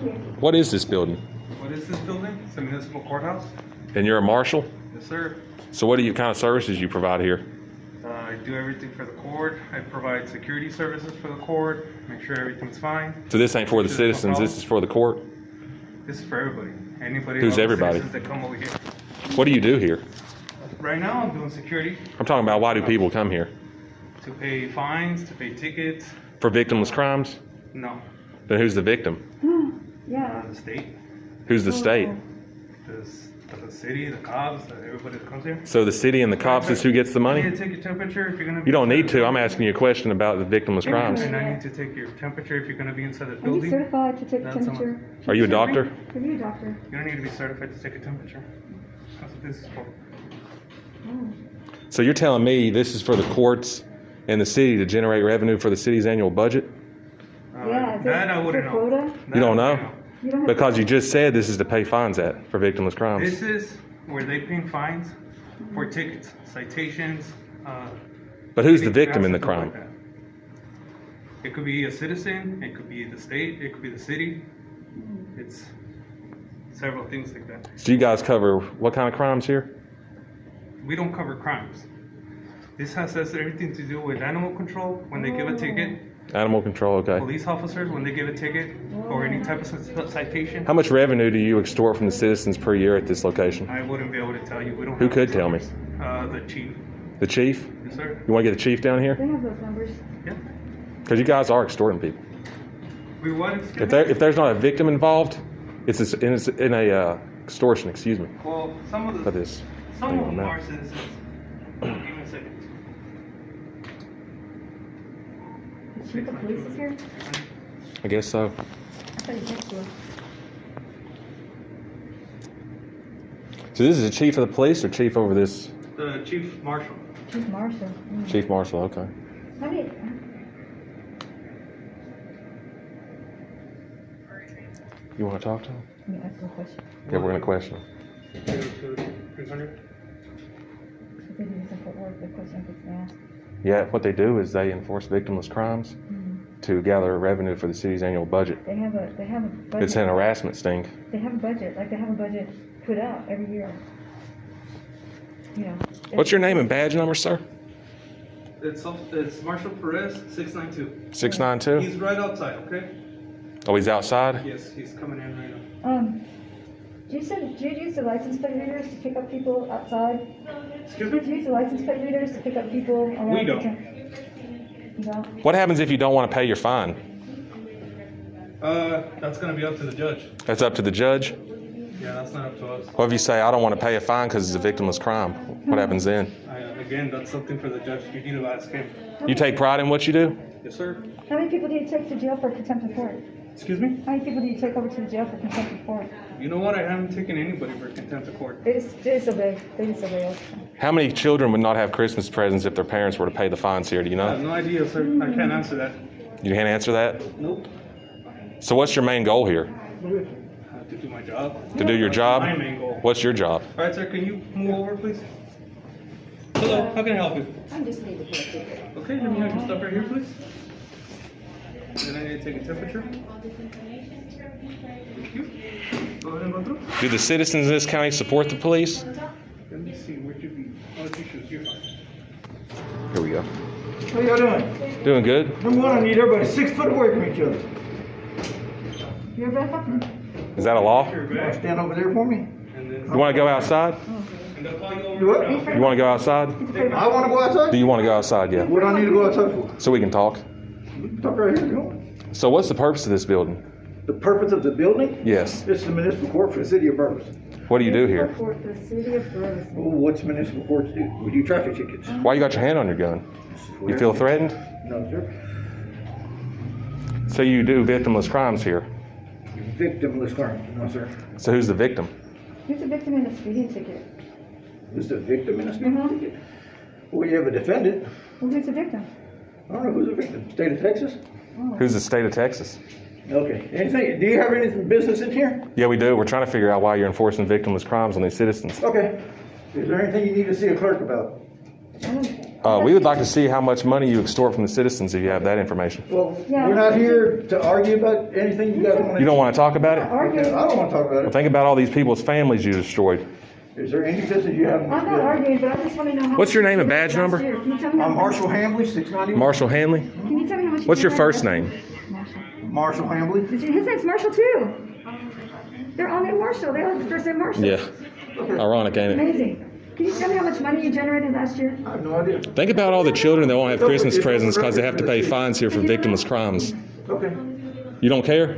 Thank you. What is this building? What is this building? It's a municipal courthouse. And you're a marshal? Yes, sir. So what kind of services you provide here? I do everything for the court. I provide security services for the court, make sure everything's fine. So this ain't for the citizens, this is for the court? This is for everybody. Anybody. Who's all the everybody? citizens that come over here. What do you do here? Right now, I'm doing security. I'm talking about why do people come here? To pay fines, to pay tickets. For victimless crimes? No. Then who's the victim? Yeah. The state, Who's the state? the city, the cops, everybody that comes here. So the city and the cops is who gets the I money? need to take your temperature if you're going to be. You don't need to. I'm asking you a question about the victimless crimes. And I need to take your temperature if you're going to be inside the Are you building. certified to take a That's temperature? Are you a doctor? Are you a doctor? You don't need to be certified to take a temperature. That's what this is for. Oh. So you're telling me this is for the courts and the city to generate revenue for the city's annual budget? Yeah. Is That it, I wouldn't is it know. quota? You don't know? You don't have Because quota? you just said this is to pay fines for victimless crimes. This is where they pay fines for tickets, citations. But who's the anything victim in the has to do crime? like that. It could be a citizen, it could be the state, it could be the city. It's several things like that. So you guys cover what kind of crimes here? We don't cover crimes. This has everything to do with animal control when they give a ticket, Animal control, okay. police officers when they give a ticket, or any type of citation. How much revenue do you extort from the citizens per year at this location? I wouldn't be able to tell you. We don't. Who have could those tell me? numbers. The chief. The chief? Yes, sir. You want to get the chief down here? They have those numbers. Yeah. Because you guys are extorting people. We what? If there's not a victim involved, it's in a extortion. Excuse me. Well, some of For the this. some thing of on them that. are citizens. Give me a second. The chief of police is here? I guess so. I thought he was next to us. So this is the chief of the police or chief over this? The chief marshal. Chief marshal. Chief marshal. Okay. How do you, You want to talk to him? let me ask him a question. Yeah, we're gonna question him. 300. If they do some footwork, the question gets asked. Yeah, what they do is they enforce victimless crimes to gather revenue for the city's annual budget. They have a budget. It's an harassment sting. They have a budget, like they have a budget put out every year. You know. What's your name and badge number, sir? It's Marshal Perez, 692. 692? He's right outside. Okay. Oh, he's outside? Yes, he's coming in right now. Do you use the license plate readers to pick up people outside? Excuse Do you me. use the license plate readers to pick up people around? We don't. You don't? What happens if you don't want to pay your fine? That's gonna be up to the judge. That's up to the judge? Yeah, that's not up to us. What if you say, I don't want to pay a fine because it's a victimless crime? What happens then? Again, that's something for the judge. You need to ask him. You take pride in what you do? Yes, sir. How many people do you take to jail for contempt of court? Excuse me. How many people do you take over to the jail for contempt of court? You know what? I haven't taken anybody for contempt of court. They just obey. They just obey us. How many children would not have Christmas presents if their parents were to pay the fines here? Do you I have know? no idea, sir. I can't answer that. You can't answer that? Nope. So what's your main goal here? I have to do my job. To do your job? My main goal. What's your job? All right, sir. Can you move over, please? Hello. How can I help you? I just need to put a ticket. Okay. Let me have you stop right here, please. Then I need to take a temperature. Thank you. Go ahead and go through. Do the citizens in this county support the police? Let me see. Where'd you be? Oh, your shoes. You're fine. Here we go. How y'all doing? Doing good? Number one, I need everybody 6 foot away from each other. You're back up. Is that a law? Your You wanna bag. stand over there for me? And then. You want to go outside? And they'll call you over. You what? right now. You want to go outside? I wanna go outside? Do you want to go outside? Yeah. What do I need to go outside for? So we can talk. We can talk right here, you know? So what's the purpose of this building? The purpose of the building? Yes. This is the municipal court for the city of Burleson. What do you do here? For the city of Burleson. Well, what's municipal courts do? We do traffic tickets. Why you got your hand on your gun? You feel threatened? No, sir. So you do victimless crimes here. Victimless crime. No, sir. So who's the victim? Who's the victim in a speeding ticket? Who's the victim in a speeding Mhm. ticket? Well, you have a defendant. Well, who's the victim? I don't know who's the victim. State of Texas? Who's the state of Texas? Okay. Anything? Do you have any business in here? Yeah, we do. We're trying to figure out why you're enforcing victimless crimes on these citizens. Okay. Is there anything you need to see a clerk about? I don't, We would like to see how much money you extort from the citizens if you have that information. Well, Yeah. we're not here to argue about anything you guys want to. You don't want to talk about it? Arguing. I don't want to talk about Well, it. think about all these people's families you destroyed. Is there any business you have? I'm not arguing, but I just want to know how. What's your much name and you badge did number? last year. Can you tell me how I'm much- Marshall Hambley, 691. Marshall Hanley? Can you tell me how much? What's you your did first last- name? Marshall. Marshall Hambley. His name's Marshall too. They're all named Marshall. They all have the first name Marshall. Yeah. Ironic, ain't it? Amazing. Can you tell me how much money you generated last year? I have no idea. Think about all the children that won't have Christmas presents because they have to pay fines here for victimless crimes. Okay. You don't care?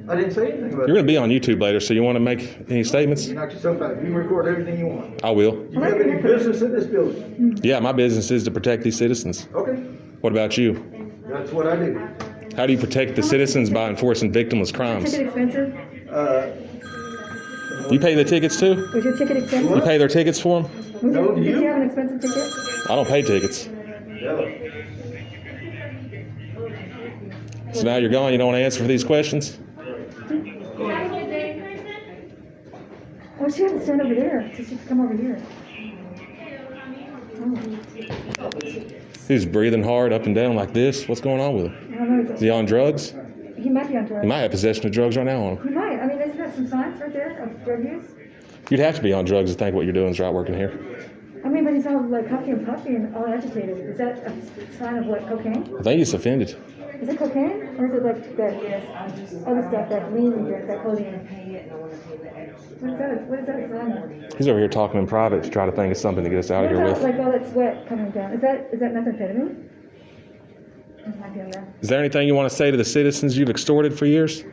I didn't say anything about You're it. going to be on YouTube later, so you want to make any statements? You knock yourself out. You record everything you want. I will. You have any business in this building? Yeah, my business is to protect these citizens. Okay. What about you? That's what I do. How do you protect the citizens by enforcing victimless crimes? Ticket expensive? You pay the tickets too? Was your ticket expensive? You pay their tickets for them? No, do Did you? you have an expensive ticket? I don't pay tickets. Yeah. So now you're gone, you don't want to answer for these questions? Oh, she had to stand over there. So she could come over here. Oh. He's breathing hard up and down like this. What's going on with him? I don't know. Is he on drugs? He might be on drugs. He might have possession of drugs right now on him. He might. I mean, isn't that some signs right there of drug use? You'd have to be on drugs to think what you're doing is right working here. I mean, but he's all like huffy and puffy and all agitated. Is that a sign of what, cocaine? I think he's offended. Is it cocaine? Or is it like that other stuff, that lean drink, that codeine? What is that a sign of? He's over here talking in private to try to think of something to get us out of What here about with. like all that sweat coming down? Is that methamphetamine? It might be on there. Is there anything you want to say to the citizens you've extorted for years?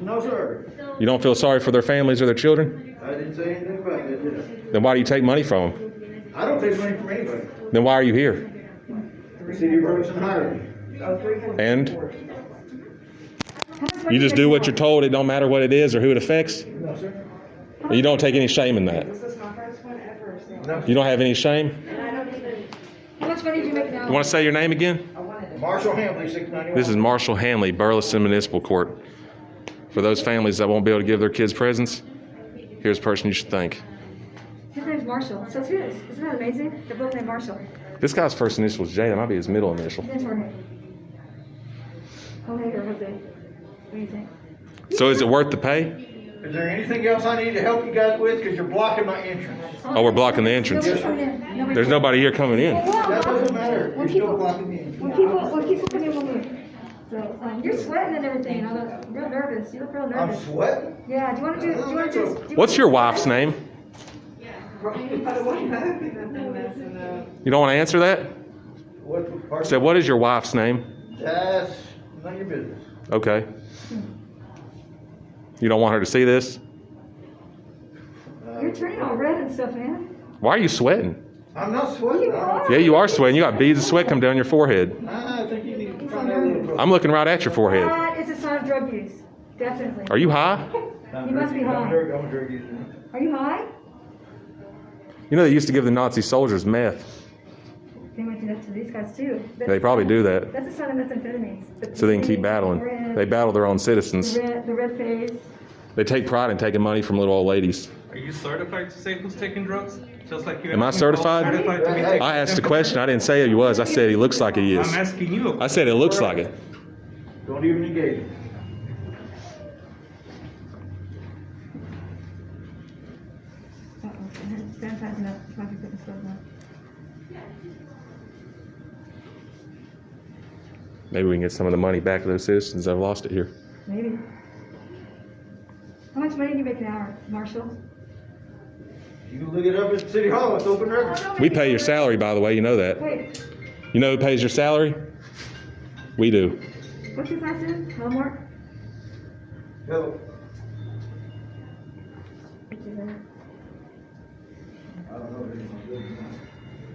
No, sir. You don't feel sorry for their families or their children? I didn't say anything about that, did I? Then why do you take money from them? I don't take money from anybody. Then why are you here? The city of Burleson hired me. And How much money you just make do an what hour? you're told, it don't matter what it is or who it affects? No, sir. You don't take any shame in that? No. You don't have any shame? How much money do you make now? You want to say your name again? Marshall Hambley, 691. This is Marshall Hanley, Burleson Municipal Court. For those families that won't be able to give their kids presents, here's a person you should thank. His name's Marshall. So it's his. Isn't that amazing? They're both named Marshall. This guy's first initial is J. That might be his middle initial. His name's Jorge. Jorge or Jose. What do you think? So is it worth the pay? Is there anything else I need to help you guys with? Because you're blocking my entrance. Oh, we're blocking the entrance. Nobody's coming in. Nobody's There's nobody here coming in. That doesn't matter. You're When still people- blocking the entrance. When people come in, we'll move. So, you're sweating and everything. I'm real nervous. You look real I'm nervous. sweating. Yeah, do you want to just... What's your wife's name? You don't want to answer that? What? So what is your wife's name? That's none of your business. Okay. You don't want her to see this? You're turning all red and stuff, man. Why are you sweating? I'm not sweating. You are? Yeah, you are sweating. You got beads of sweat come down your forehead. I think you need to find out a little. I'm looking right at your forehead. That is a sign of drug use. Definitely. Are you high? You must be high. I'm a drug user. Are you high? You know they used to give the Nazi soldiers meth. They might do that to these guys too. They probably do that That's a sign of methamphetamines. so they can keep battling. They battle their own citizens. The red phase. They take pride in taking money from little old ladies. Are you certified to say who's taking drugs? Just like you. Am I asked me, certified? to be taking I asked a question. I didn't say he was. I said he looks like he is. I'm asking you. I said it looks like it. Don't even engage. Sanitizing up. Might be putting stuff on. Maybe we can get some of the money back to those citizens that have lost it here. Maybe. How much money do you make an hour, Marshall? You can look it up at City Hall. It's open record. We pay your salary, by the way. You know that. Wait, You know who pays your salary? We do. what's his last name? Hallmark? Hello. What's his name? I don't know.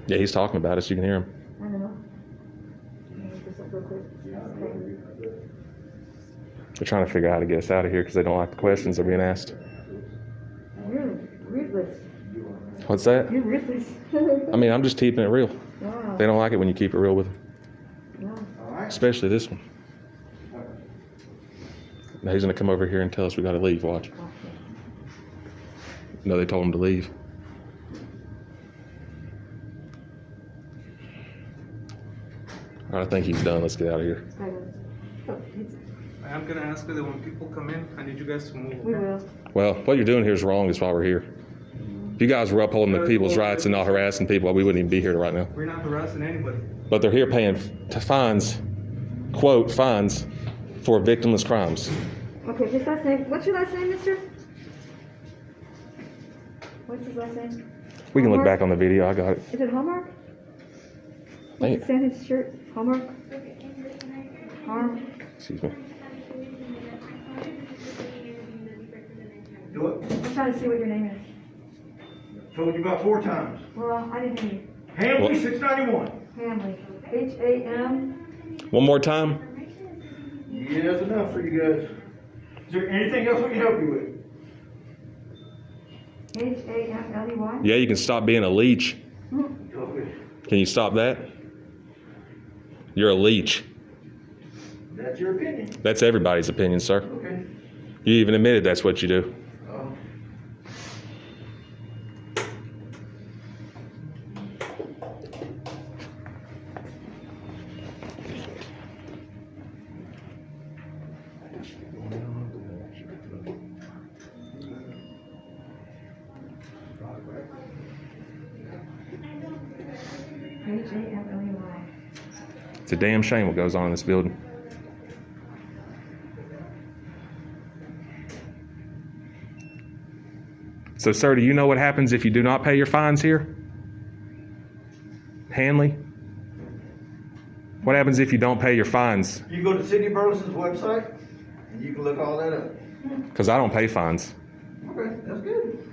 Yeah, he's talking about us. You can hear him. I don't know. Let me look this up real quick. They're trying to figure out how to get us out of here because they don't like the questions they're being asked. You're ruthless. What's that? You're ruthless. I mean, I'm just keeping it real. Wow. They don't like it when you keep it real with them, Wow. All right. especially this one. Now he's going to come over here and tell us we got to leave. Watch. No, they told him to leave. All right, I think he's done. Let's get out of here. I'm gonna ask you that when people come in, I need you guys to move. We Okay? will. Well, what you're doing here is wrong. Is why we're here. If you guys were upholding the people's rights and not harassing people, we wouldn't even be here right now. We're not harassing anybody. But they're here paying fines, quote, fines for victimless crimes. Okay, his last name, what's your last name, mister? What's his last name? We can look Hallmark? back on the video. I got it. Is it Hallmark? Hey. What's it say on his shirt? Hallmark? Excuse me. Do it. I'm trying to see what your name is. Told you about 4 times. Well, I didn't hear you. Hamley, What? 691. Hamley. H-A-M. One more time. Yeah, that's enough for you guys. Is there anything else we can help you with? H-A-M-L-E-Y? Yeah, you can stop being a leech. Okay. Can you stop that? You're a leech. That's your opinion. That's everybody's opinion, sir. Okay. You even admitted that's what you do. Oh. H-A-M-L-E-Y. It's a damn shame what goes on in this building. So, sir, do you know what happens if you do not pay your fines here? Hanley? What happens if you don't pay your fines? You go to City of Burleson's website, and you can look all that up. Because I don't pay fines. Okay, that's good.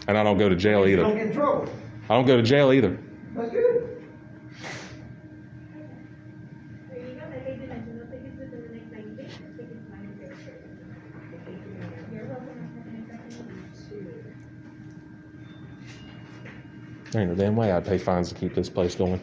And I don't go to jail You don't either. get in trouble. I don't go to jail either. That's good. There ain't no damn way I'd pay fines to keep this place going.